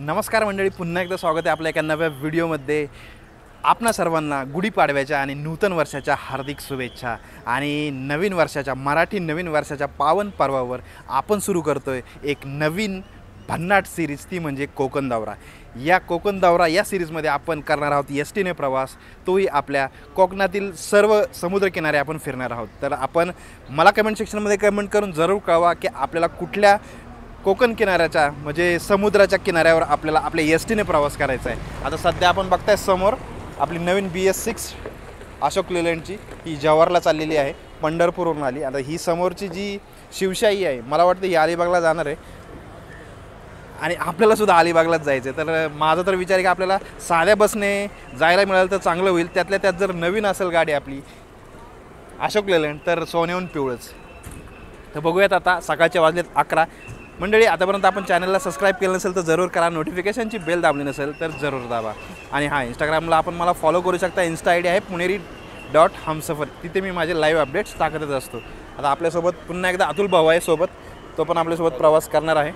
नमस्कार मंडळी, पुन्हा एकदा स्वागत आहे आपल्या एका नव्या व्हिडिओमध्ये। आपणा सर्वांना गुढीपाडव्याच्या आणि नूतन वर्षाच्या हार्दिक शुभेच्छा। आणि नवीन वर्षाच्या मराठी नवीन वर्षाच्या पावन पर्वावर आपण सुरू करतोय एक नवीन भन्नाट सिरीज, ती म्हणजे कोकण दौरा। या कोकण दौरा या सिरीजमध्ये आपण करणार आहोत एसटीने प्रवास, तोही आपल्या कोकणातील सर्व समुद्रकिनारे आपण फिरणार आहोत। तर आपण मला कमेंट सेक्शनमध्ये कमेंट करून जरूर कळवा की आपल्याला कुठल्या कोकण किनाऱ्याच्या म्हणजे समुद्राच्या किनाऱ्यावर आपल्याला आपल्या एसटीने प्रवास करायचा आहे। आता सध्या आपण बघताय समोर आपली नवीन BS6 अशोक लेलँडची ही जव्हारला चाललेली आहे, पंढरपूरवरून आली। आता ही समोरची जी शिवशाही आहे, मला वाटतं ही अलिबागला जाणार आहे आणि आपल्याला सुद्धा अलिबागलाच जायचं आहे। तर माझा तर विचार आहे की आपल्याला साध्या बसने जायला मिळालं तर चांगलं होईल। त्यातल्या त्यात जर नवीन असेल गाडी आपली अशोक लेलँड तर सोन्याहून पिवळंच। तर बघूयात, आता सकाळचे वाजलेत 11। मंडळी, आतापर्यंत आपण चॅनलला सबस्क्राईब केलं नसेल तर जरूर करा, नोटिफिकेशनची बेल दाबली नसेल तर जरूर दाबा। आणि हां, इंस्टाग्रामला आपण मला फॉलो करू शकता। इन्स्टा ID आहे पुणेरी.हमसफर, तिथे मी माझे लाईव्ह अपडेट्स टाकतच असतो। आता आपल्यासोबत पुन्हा एकदा अतुल भाऊ आहे सोबत, तो पण आपल्यासोबत प्रवास करणार आहे,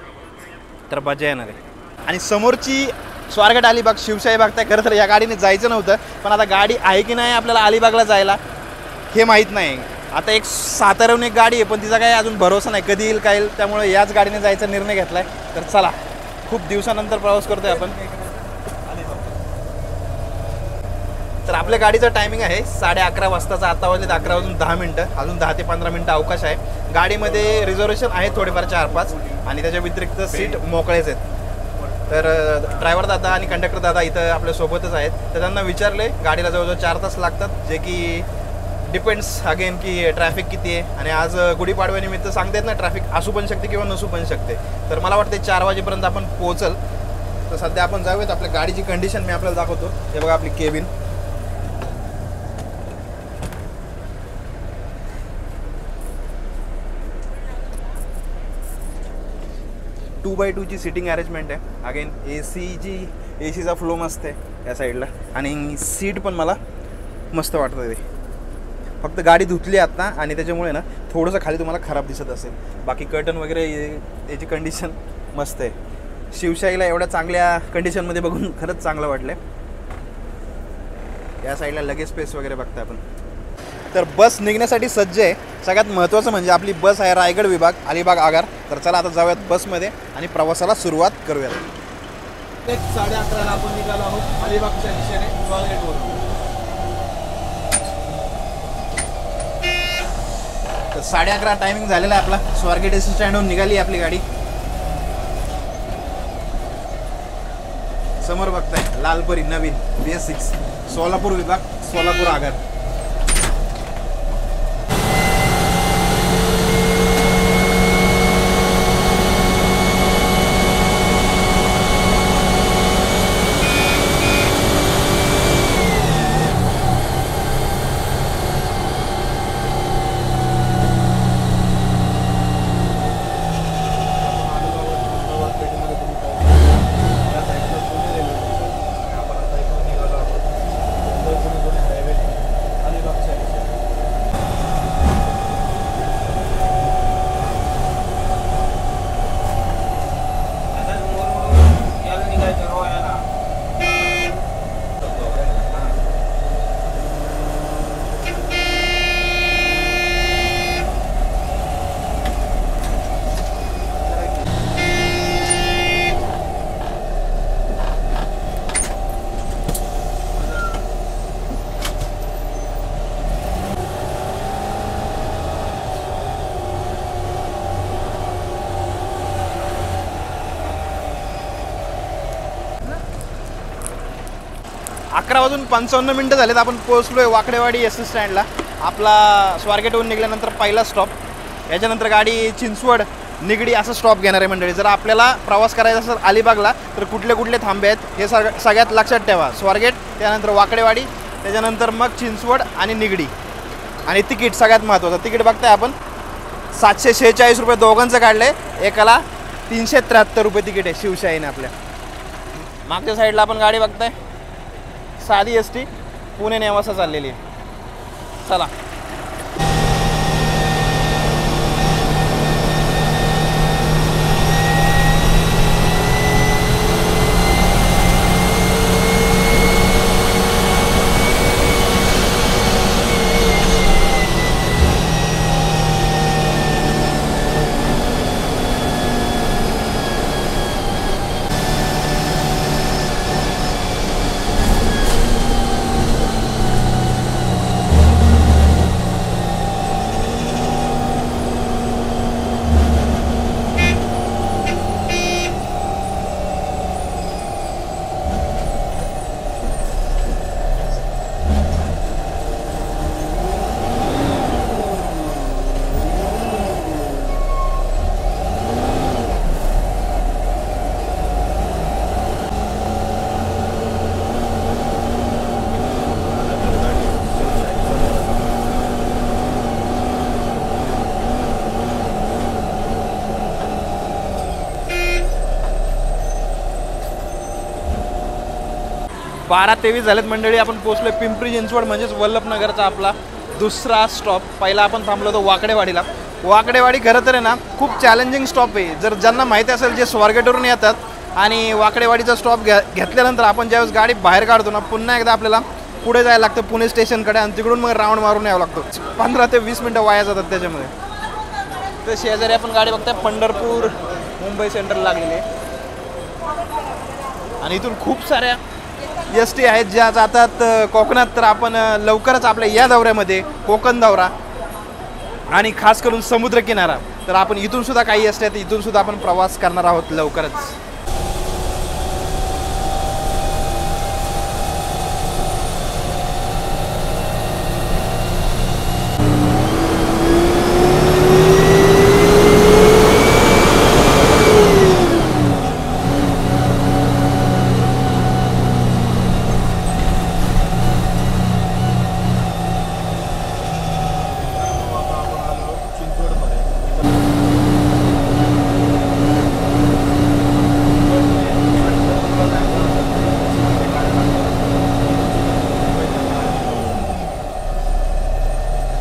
तर मजा येणार आहे। आणि समोरची स्वारगेट अलिबाग शिवशाही बघताय। खरं तर या गाडीने जायचं नव्हतं, पण आता गाडी आहे की नाही आपल्याला अलिबागला जायला हे माहीत नाही। आता एक साताऱ्याहून एक गाडी आहे, पण तिचा काही अजून भरोसा नाही, कधी येईल काय येईल, त्यामुळे याच गाडीने जायचा निर्णय घेतला आहे। तर चला, खूप दिवसानंतर प्रवास करतोय आपण। तर आपल्या गाडीचं टायमिंग आहे 11:30 वाजताचा। आता वाजलेत 11:10, अजून 10 ते 15 मिनटं अवकाश आहे। गाडीमध्ये रिझर्वेशन आहे थोडेफार 4-5, आणि त्याच्या व्यतिरिक्त सीट मोकळेच आहेत। तर ड्रायव्हर दादा आणि कंडक्टर दादा इथं आपल्यासोबतच आहेत। तर त्यांना विचारले, गाडीला जवळजवळ 4 तास लागतात, जे की डिपेंड्स अगेन की ट्रॅफिक किती आहे। आणि आज गुढीपाडव्यानिमित्त सांगता येत ना, ट्रॅफिक असू पण शकते किंवा नसू पण शकते। तर मला वाटते 4 वाजेपर्यंत आपण पोहोचल। तर सध्या आपण जाऊयात, आपल्या गाडीची कंडिशन मी आपल्याला दाखवतो। हे बघा आपली केबिन, टू बाय टूची सिटिंग अरेंजमेंट आहे। अगेन एसीचा फ्लो मस्त आहे या साईडला, आणि सीट पण मला मस्त वाटतं आहे। फक्त गाडी धुतली आता आणि त्याच्यामुळे ना थोडंसं खाली तुम्हाला खराब दिसत असेल, बाकी कर्टन वगैरे याची कंडिशन मस्त आहे। शिवशाहीला एवढ्या चांगल्या कंडिशनमध्ये बघून खरंच चांगलं वाटलं। या साईडला लगेज स्पेस वगैरे बघता आपण। तर बस निघण्यासाठी सज्ज आहे। सगळ्यात महत्त्वाचं म्हणजे आपली बस आहे रायगड विभाग, अलिबाग आगार। तर चला आता जाऊयात बसमध्ये आणि प्रवासाला सुरुवात करूयात। 11:30ला आपण निघालो आहोत अलिबागच्या दिशेने स्वारगेटवरून। तर 11:30 टायमिंग झालेला आहे आपला। स्वारगेट एस स्टँडवरून निघाली आपली गाडी। समोर बघताय लालपरी नवीन BS6 सोलापूर विभाग, सोलापूर आगार। अकरा वाजून 55 झालेत। आपण पोहोचलोय वाकडेवाडी एस स्टँडला। आपला स्वारगेटहून निघाल्यानंतर पहिला स्टॉप, याच्यानंतर गाडी चिंचवड निगडी असं स्टॉप घेणार आहे मंडळी। जर आपल्याला प्रवास करायचा असेल अलिबागला तर कुठले कुठले थांबे आहेत हे सगळ्यात लक्षात ठेवा। स्वारगेट, त्यानंतर वाकडेवाडी, त्याच्यानंतर मग चिंचवड आणि निगडी। आणि तिकीट सगळ्यात महत्त्वाचं, तिकीट बघताय आपण 746 रुपये दोघांचं काढलं आहे, एकाला 373 रुपये तिकीट आहे शिवशाहीने आपल्या। मागच्या साईडला आपण गाडी बघताय साधी एसटी पुणे नेवासा चाललेली आहे। चला, 12:23 झालेत मंडळी. आपण पोहोचलो पिंपरी चिंचवड म्हणजेच वल्लभनगरचा आपला दुसरा स्टॉप. पहिला आपण थांबलो होतो वाकडेवाडीला. वाकडेवाडी खरं तर आहे ना खूप चॅलेंजिंग स्टॉप आहे. जर ज्यांना माहिती असेल जे स्वारगेटवरून येतात आणि वाकडेवाडीचा स्टॉप घेतल्यानंतर आपण ज्यावेळेस गाडी बाहेर काढतो ना पुन्हा एकदा आपल्याला पुढे जायला लागतं पुणे स्टेशनकडे आणि तिकडून मग राऊंड मारून यावं लागतो. 15 ते 20 मिनटं वाया जातात त्याच्यामध्ये. तर शेजारी आपण गाडी बघताय पंढरपूर मुंबई सेंट्रल लागलेली आहे आणि इथून खूप साऱ्या एस टी आहेत ज्या जातात कोकणात. तर आपण लवकरच आपल्या या दौऱ्यामध्ये कोकण दौरा आणि खास करून समुद्रकिनारा तर आपण इथून सुद्धा काही एस टी आहेत इथून सुद्धा आपण प्रवास करणार आहोत लवकरच.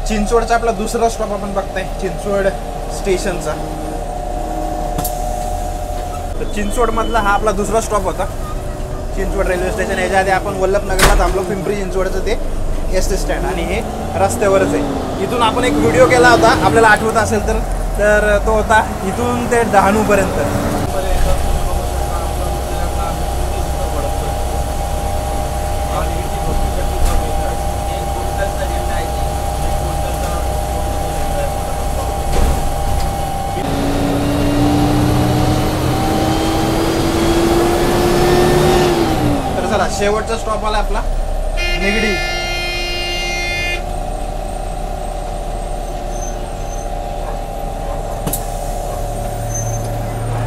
चिंचवडचा आपला दुसरा स्टॉप आपण बघताय चिंचवड स्टेशनचा. तर चिंचवडमधला हा आपला दुसरा स्टॉप होता चिंचवड रेल्वे स्टेशन. याच्या आधी आपण वल्लभनगरला थांबलो पिंपरी चिंचवडचं ते एस टी स्टँड आणि हे रस्त्यावरच आहे. इथून आपण एक व्हिडिओ केला होता आपल्याला आठवत असेल तर तो होता इथून ते डहाणूपर्यंत. शेवटचा स्टॉप आला आपला निगडी.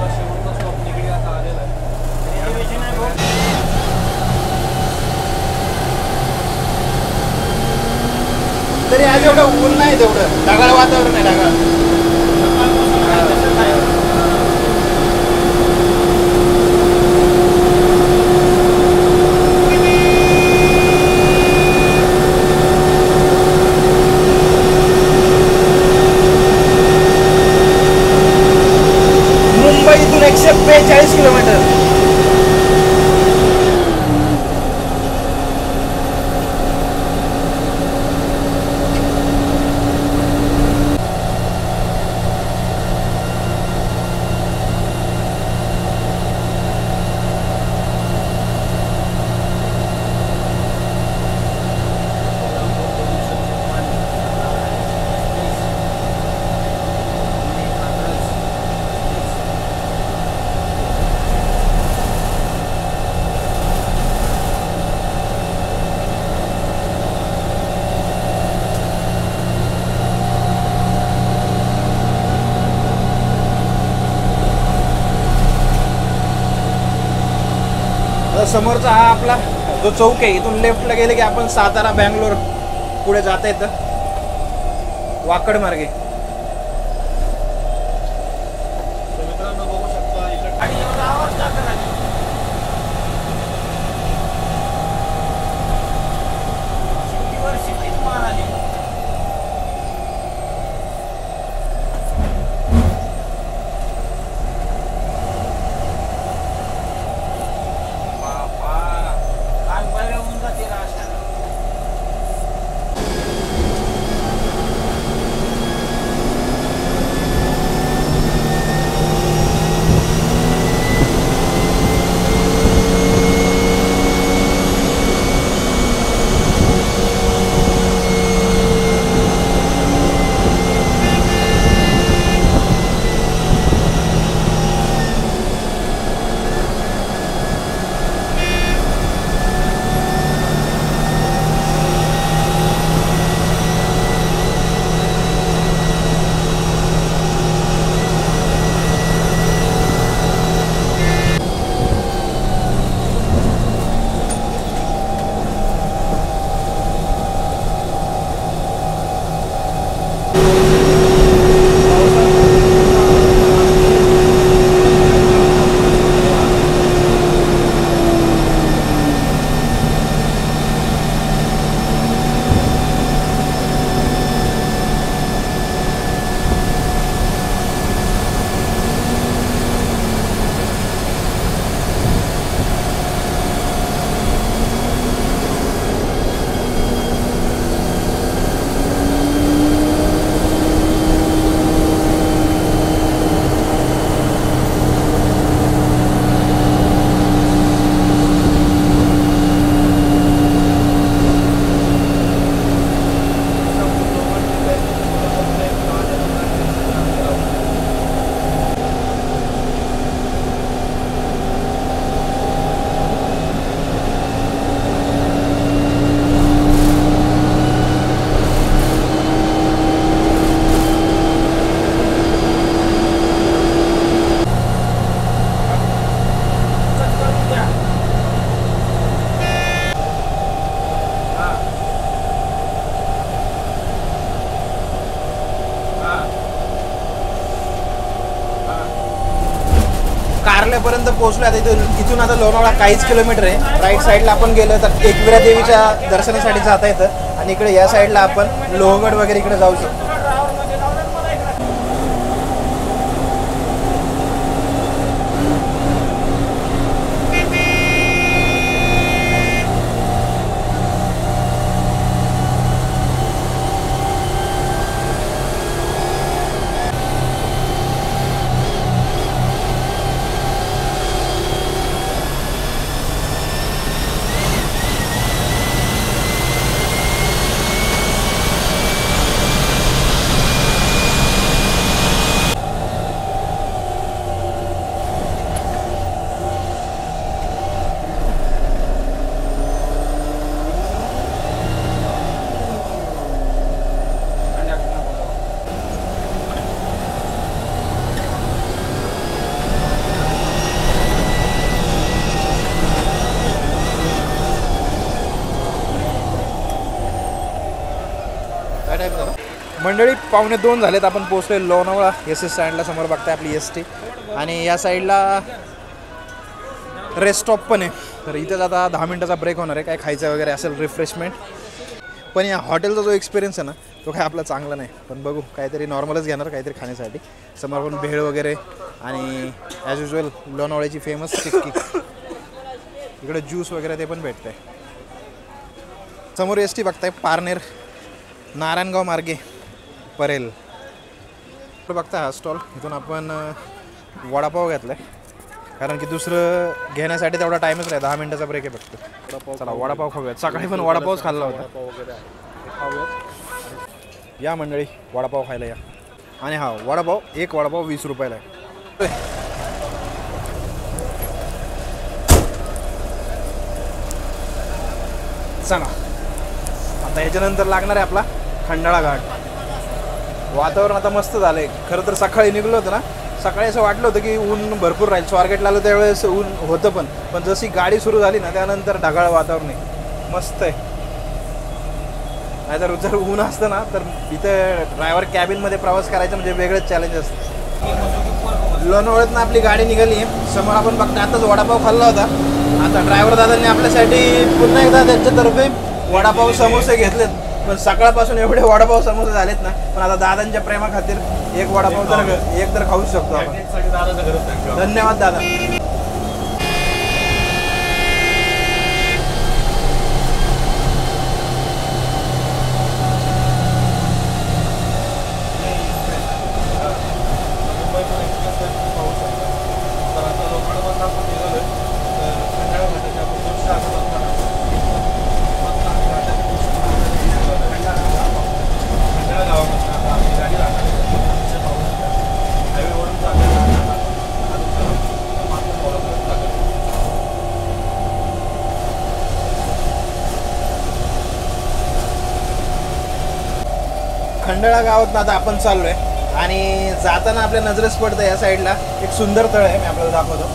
शेवटचा स्टॉप निगडी आता आलेला आहे. तरी आज एवढं ऊन नाही तेवढं ढगाळ वातावरण आहे. ढगाळ मुंबईतून 142 किलोमीटर. समोरचा हा आपला जो चौक आहे इथून लेफ्टला गेले की आपण सातारा बँगलोर पुढे जाता येतं वाकड मार्गे. मित्रांनो बघू शकता इकडे कारल्यापर्यंत पोहोचलो. आता इथून आता लोणावळा काहीच किलोमीटर आहे. राईट साईडला आपण गेलो तर एकविरा देवीच्या दर्शनासाठी जाता येतं आणि इकडे या साईडला आपण लोहगड वगैरे इकडे जाऊ शकतो. मंडळी 1:45 झालेत. आपण पोहोचलोय लोणावळा एस स्टँडला. समोर बघताय आपली ST आणि या साईडला रेस्ट स्टॉप पण आहे. तर इथेच आता 10 मिनटाचा ब्रेक होणार आहे. काय खायचं वगैरे असेल रिफ्रेशमेंट. पण या हॉटेलचा जो एक्सपिरियन्स आहे ना तो काय आपला चांगला नाही. पण बघू काहीतरी नॉर्मलच घेणार काहीतरी खाण्यासाठी. समोर पण भेळ वगैरे आणि ॲज युजल लोणावळ्याची फेमस चिक्की. इकडे ज्यूस वगैरे ते पण भेटतंय. समोर ST बघताय पारनेर नारायणगाव मार्गे परेल. बघता हा स्टॉल. इथून आपण वडापाव घेतला आहे कारण की दुसरं घेण्यासाठी तेवढा टाईमच नाही. 10 मिनटाचा ब्रेक आहे फक्त. चला वडापाव खाऊयात. सकाळी पण वडापावच खाल्ला होता. या मंडळी वडापाव खायला या. आणि हा वडापाव एक वडापाव 20 रुपयाला आहे. चला आता याच्यानंतर लागणार आहे आपला खंडाळा घाट. वातावरण आता मस्त झालं आहे. खरं तर सकाळी निघलो होतं ना, सकाळी असं वाटलं होतं की ऊन भरपूर राहील. स्वारगेटला आलो त्यावेळेस ऊन होतं पण जशी गाडी सुरू झाली ना त्यानंतर ढगाळ वातावरण आहे. मस्त आहे. नाहीतर जर ऊन असतं ना तर इथं ड्रायव्हर कॅबिनमध्ये प्रवास करायचं म्हणजे वेगळंच चॅलेंज असतं. लोणावळ्यातनं आपली गाडी निघाली आहे. समोर आपण बघता आताच वडापाव खाल्ला होता. आता ड्रायव्हर दादांनी आपल्यासाठी पुन्हा एकदा त्यांच्यातर्फे वडापाव समोसे घेतलेत. पण सकाळपासून एवढे वडापाव समोसे झालेत ना. पण आता दादांच्या प्रेमाखातीर एक वडापाव तर खाऊ शकतो आपण. धन्यवाद दादा. खंडाळा गावात आता आपण चाललोय आणि जाताना आपल्या नजरेस पडतं या साईडला एक सुंदर तळ आहे. मी आपल्याला दाखवतो.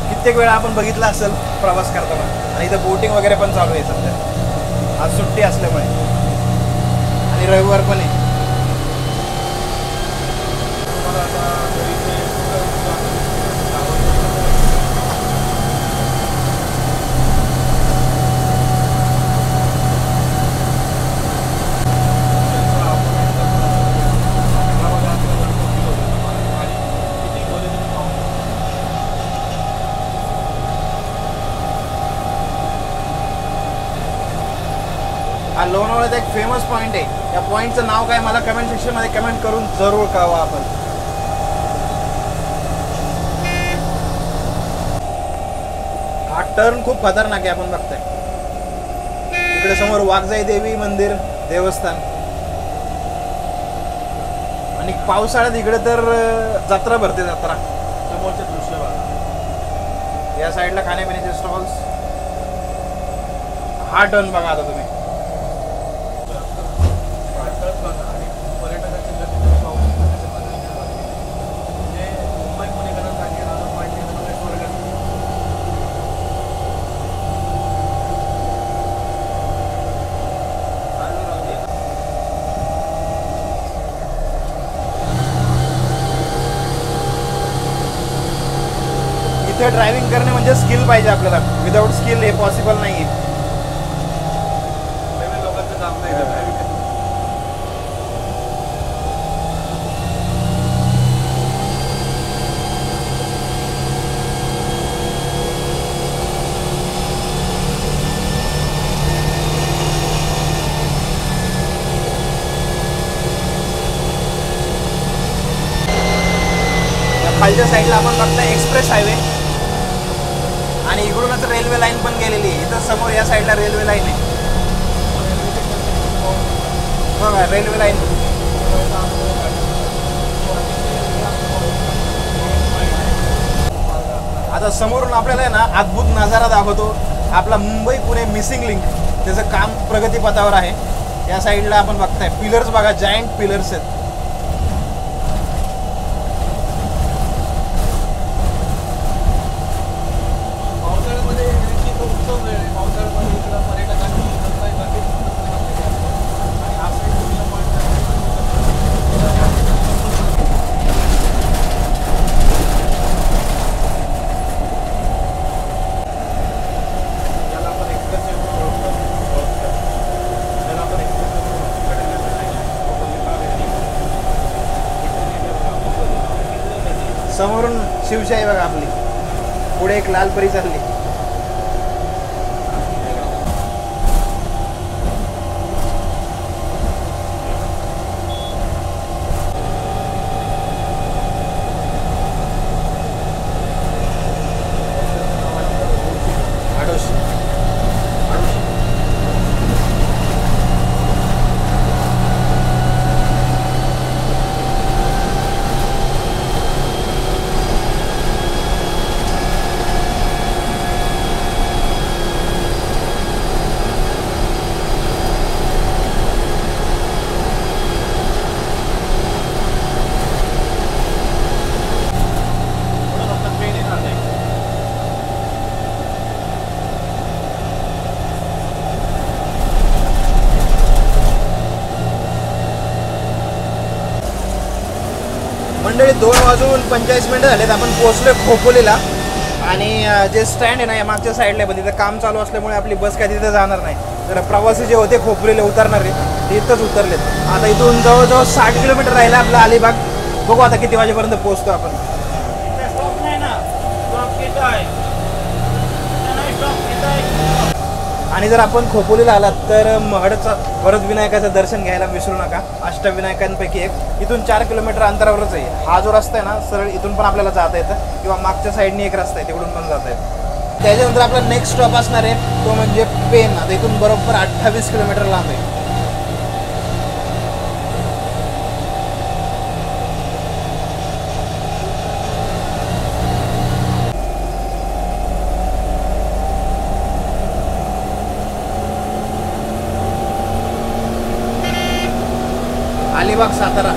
कित्येक वेळा आपण बघितला असेल प्रवास करताना. आणि इथं बोटिंग वगैरे पण चालू आहे सध्या. आज सुट्टी असल्यामुळे आणि रविवार पण आहे. हा लोणावळ्यात एक फेमस पॉईंट आहे. या पॉईंटचं नाव काय मला कमेंट सेक्शनमध्ये कमेंट करून जरूर कळवा. आपण हा टर्न खूप खतरनाक आहे. आपण बघताय इकडे समोर वाघजाई देवी मंदिर देवस्थान आणि पावसाळ्यात इकडे तर जत्रा भरते. जत्रा समोरचे दृश्य बघा. या साईडला खाण्यापिण्याचे स्टॉल्स. हा टर्न बघा आता तुम्ही. इथं ड्रायव्हिंग करणे म्हणजे स्किल पाहिजे आपल्याला. विदाऊट स्किल हे पॉसिबल नाही आहे. लोकांचं काम नाही ड्रायव्हिंग. खालच्या साईडला आपण बघताय एक्सप्रेस हायवे आणि इकडूनच रेल्वे लाईन पण गेलेली आहे. इथं समोर या साईडला रेल्वे लाईन आहे बघा, रेल्वे लाईन. आता समोरून आपल्याला आहे ना अद्भुत नजारा दाखवतो. आपला मुंबई पुणे मिसिंग लिंक त्याचं काम प्रगतीपथावर आहे. या साईडला आपण बघताय पिलर्स बघा, जायंट पिलर्स आहेत. समोरून शिवशाही बघा आपली, पुढे एक लाल परी चालली. मंडळी 2:45 झालेत. आपण पोहोचलोय खोपोलीला आणि जे स्टँड आहे ना या मागच्या साईडला आहे, पण तिथं काम चालू असल्यामुळे आपली बस काय तिथं जाणार नाही. तर प्रवासी जे होते खोपोलीला उतरणारे ते इथंच उतरलेत. आता इथून जवळजवळ 60 किलोमीटर राहिला आपला अलिबाग. बघू आता किती वाजेपर्यंत पोहोचतो आपण. आणि जर आपण खोपोलीला आलात तर वरद विनायकाचं दर्शन घ्यायला विसरू नका. अष्टविनायकांपैकी एक. इथून 4 किलोमीटर अंतरावरच आहे. हा जो रस्ता आहे ना सरळ इथून पण आपल्याला जाता येतं किंवा मागच्या साईडने एक रस्ता आहे तिकडून पण जाता येतं. त्याच्यानंतर आपला नेक्स्ट स्टॉप असणार आहे तो म्हणजे पेन. आता इथून बरोबर 28 किलोमीटर लांब आहे. अलिबाग सातारा.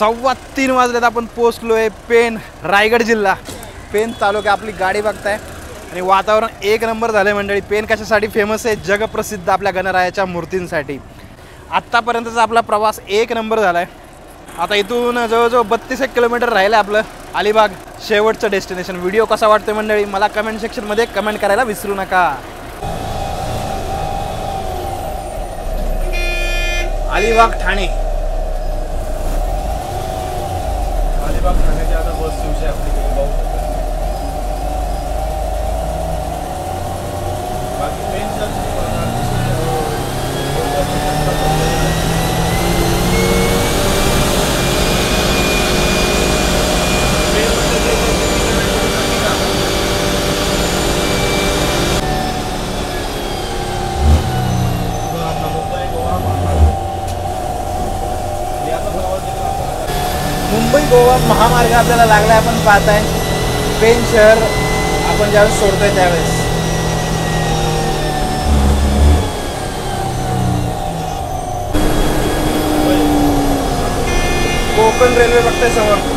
3:15 वाजलेत. आपण पोचलो आहे पेन, रायगड जिल्हा, पेन तालुका. आपली गाडी बघताय आणि वातावरण एक नंबर झालं आहे मंडळी. पेन कशासाठी फेमस आहे? जगप्रसिद्ध आपल्या गणरायाच्या मूर्तींसाठी. आत्तापर्यंतचा आपला प्रवास एक नंबर झाला आहे. आता इथून जवळजवळ 32 किलोमीटर राहिलं आहे आपलं अलिबाग शेवटचं डेस्टिनेशन. व्हिडिओ कसा वाटतोय मंडळी मला कमेंट सेक्शनमध्ये कमेंट करायला विसरू नका. अलिबाग ठाणे, अलिबाग ठाण्याची आता बस शिवशी आपली पाहू शकता. बाकी मुंबई गोवा महामार्ग आपल्याला लागला आहे. आपण पाहताय पेन शहर आपण ज्यावेळेस सोडतोय त्यावेळेस. कोकण रेल्वे बघताय समोर.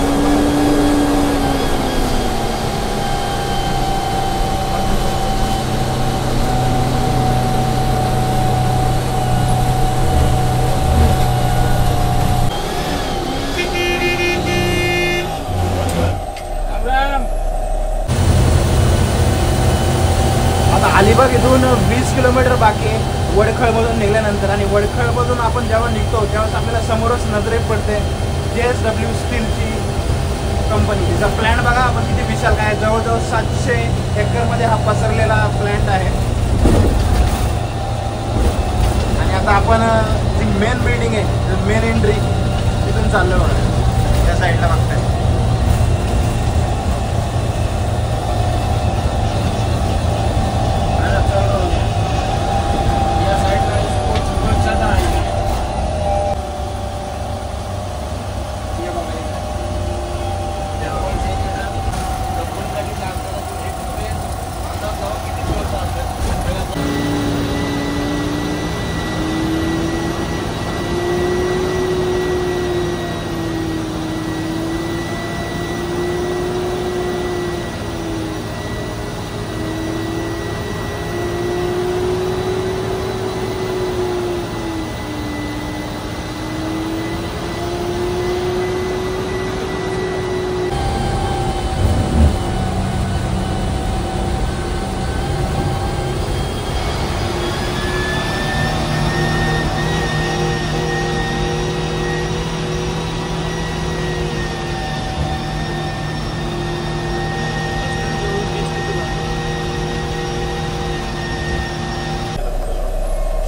अलिबाग इथून 20 किलोमीटर बाकी आहे वडखळमधून निघाल्यानंतर. आणि वडखळमधून आपण जेव्हा निघतो त्यावेळेस आपल्याला समोरच नजरेत पडते JSW स्टीलची कंपनी. तिचा प्लॅन्ट बघा आपण किती विशाल काय, जवळजवळ 700 एकरमध्ये हा पसरलेला प्लॅन्ट आहे. आणि आता आपण जी मेन बिल्डिंग आहे, मेन एंट्री तिथून चाललो बघा, त्या साईडला बघताय.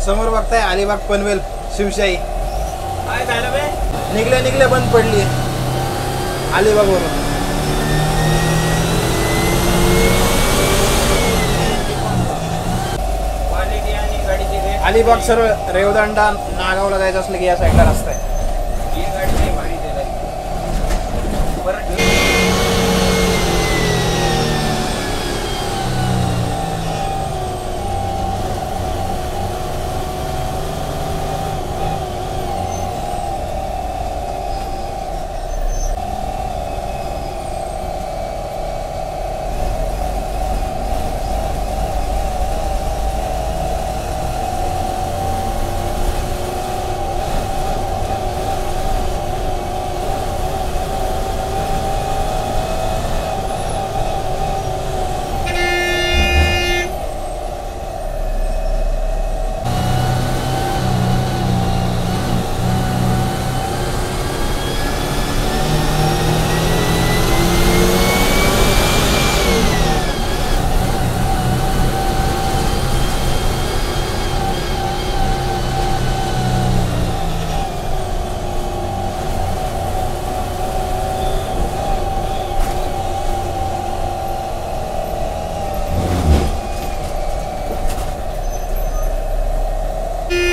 समोर बघताय अलिबाग पनवेल शिवशाही. काय झालं बे? निघल्या बंद पडली अलिबाग वरून. क्वालिटी आणि गाडीची रेट. अलिबाग सर्व रेवदंडा नागावला जायचं असलं की या साईडला रस्ता आहे. ही गाडी नाही भारी दिलाय. परत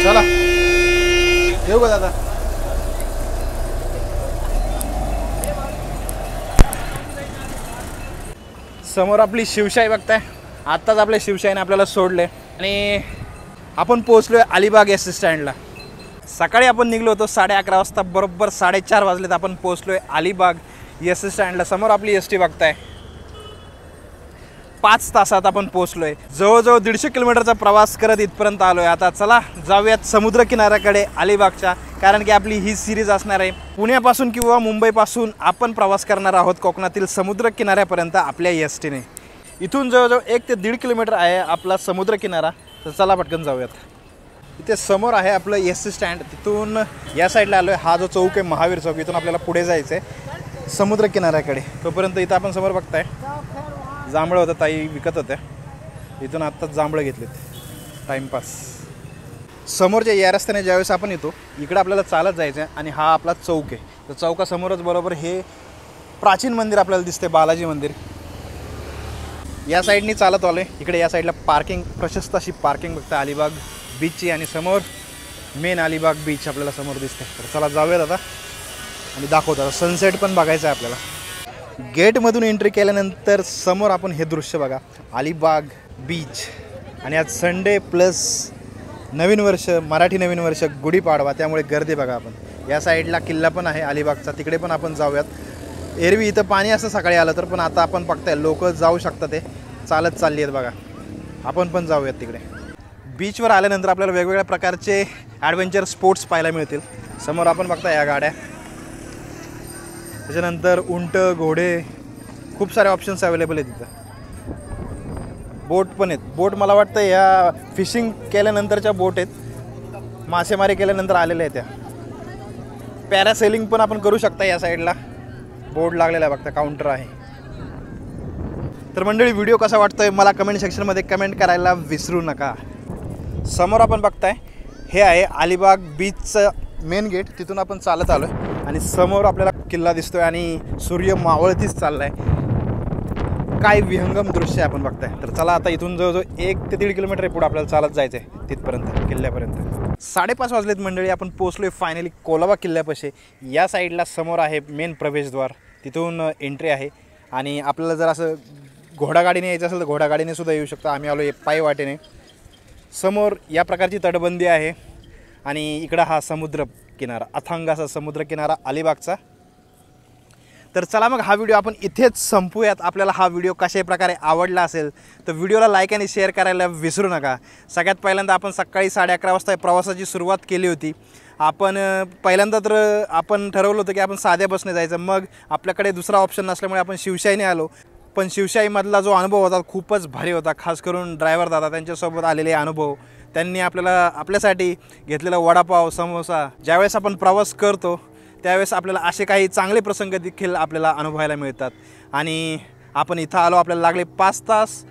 चला येऊ का दादा. समोर आपली शिवशाही बघताय. आत्ताच आपल्या शिवशाहीने आपल्याला सोडले आणि आपण पोहोचलोय अलिबाग एस स्टँडला. सकाळी आपण निघलो होतो 11:30 वाजता, बरोबर 4:30 वाजलेत आपण पोहोचलोय अलिबाग एस स्टँडला. समोर आपली एस टी बघताय. 5 तासात आपण पोहोचलोय. जवळजवळ 150 किलोमीटरचा प्रवास करत इथपर्यंत आलोय. आता चला जाऊयात समुद्र किनाऱ्याकडे अलिबागच्या, कारण की आपली ही सिरीज असणार आहे. पुण्यापासून किंवा मुंबईपासून आपण प्रवास करणार आहोत कोकणातील समुद्र किनाऱ्यापर्यंत आपल्या एस टीने. इथून जवळजवळ 1 ते 1.5 किलोमीटर आहे आपला समुद्र किनारा. तर चला पटकन जाऊयात. इथे समोर आहे आपलं एस टी स्टँड. तिथून या साईडला आलो आहे. हा जो चौक आहे महावीर चौक, इथून आपल्याला पुढे जायचं आहे समुद्र किनाऱ्याकडे. तोपर्यंत इथं आपण समोर बघताय जांभळं होतं, ताई विकत होत्या. इथून आत्ताच जांभळं घेतलेत टाईमपास. समोरच्या या रस्त्याने ज्यावेळेस आपण येतो इकडं आपल्याला चालत जायचं आहे आणि हा आपला चौक आहे. तर चौकासमोरच बरोबर हे प्राचीन मंदिर आपल्याला दिसते, बालाजी मंदिर. या साईडनी चालत आलो आहे. इकडे या साईडला पार्किंग, प्रशस्त अशी पार्किंग बघता अलिबाग बीचची, आणि समोर मेन अलिबाग बीच आपल्याला समोर दिसते. तर चला जाऊयात आता आणि दाखवतो. सनसेट पण बघायचं आहे आपल्याला. गेटमधून एंट्री केल्यानंतर समोर आपण हे दृश्य बघा, अलिबाग बीच. आणि आज संडे प्लस नवीन वर्ष, मराठी नवीन वर्ष, गुढीपाडवा, त्यामुळे गर्दी बघा. आपण या साईडला किल्ला पण आहे अलिबागचा, तिकडे पण आपण जाऊयात. एरवी इथं पाणी असं सकाळी आलं तर, पण आता आपण बघताय लोक जाऊ शकतात, ते चालत चालली आहेत बघा. आपण पण जाऊयात तिकडे. बीचवर आल्यानंतर आपल्याला वेगवेगळ्या प्रकारचे ॲडव्हेंचर स्पोर्ट्स पाहायला मिळतील. समोर आपण बघताय या गाड्या, त्याच्यानंतर उंट, घोडे, खूप सारे ऑप्शन्स अवेलेबल आहेत तिथं. बोट पण आहेत. बोट मला वाटतं या फिशिंग केल्यानंतरच्या बोट आहेत, मासेमारी केल्यानंतर आलेल्या आहेत त्या. पॅरासेलिंग पण आपण करू शकता. या साईडला बोर्ड लागलेला आहे बघता, काउंटर आहे. तर मंडळी, व्हिडिओ कसा वाटतोय मला कमेंट सेक्शनमध्ये कमेंट करायला विसरू नका. समोर आपण बघताय हे आहे अलिबाग बीचचं मेन गेट. तिथून आपण चालत आलो आहे आणि समोर आपल्याला किल्ला दिसतोय आणि सूर्य मावळतीच चालला आहे. काय विहंगम दृश्य आहे आपण बघताय. तर चला आता इथून जवळजवळ 1 ते 1.5 किलोमीटर पुढे आपल्याला चालत जायचं आहे तिथपर्यंत, किल्ल्यापर्यंत. 5:30 वाजलेत मंडळी. आपण पोहोचलोय फायनली कोलाबा किल्ल्यापाशी. या साईडला समोर आहे मेन प्रवेशद्वार, तिथून एंट्री आहे. आणि आपल्याला जर असं घोडागाडीने यायचं असेल तर घोडागाडीने सुद्धा येऊ शकता. आम्ही आलो पायी वाटेने. समोर या प्रकारची तटबंदी आहे आणि इकडं हा समुद्र किनारा, अथांग असा समुद्र किनारा अलिबागचा. तर चला मग हा व्हिडिओ आपण इथेच संपूयात. आपल्याला हा व्हिडिओ कशाही प्रकारे आवडला असेल तर व्हिडिओला लाईक आणि शेअर करायला विसरू नका. सगळ्यात पहिल्यांदा आपण सकाळी 11:30 वाजता प्रवासाची सुरुवात केली होती. आपण पहिल्यांदा तर आपण ठरवलं होतं की आपण साध्या बसने जायचं. मग आपल्याकडे दुसरा ऑप्शन नसल्यामुळे आपण शिवशाहीने आलो. पण शिवशाहीमधला जो अनुभव होता खूपच भारी होता. खास करून ड्रायव्हर दादा, त्यांच्यासोबत आलेले अनुभव, त्यांनी आपल्यासाठी घेतलेला वडापाव, समोसा. ज्यावेळेस आपण प्रवास करतो त्यावेळेस आपल्याला असे काही चांगले प्रसंग देखील आपल्याला अनुभवायला मिळतात. आणि आपण इथं आलो, आपल्याला लागले 5 तास.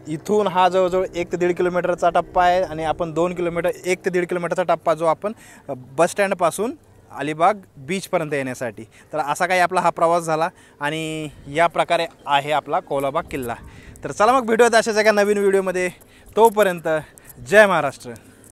इथून हा जवळजवळ 1 ते 1.5 किलोमीटरचा टप्पा आहे आणि आपण 2 किलोमीटर, 1 ते 1.5 किलोमीटरचा टप्पा जो आपण बसस्टँडपासून अलिबाग बीचपर्यंत येण्यासाठी. तर असा काही आपला हा प्रवास झाला आणि या प्रकारे आहे आपला कोलाबा किल्ला. तर चला मग भेटूयात अशाच एका नवीन व्हिडिओमध्ये. तोपर्यंत जय महाराष्ट्र.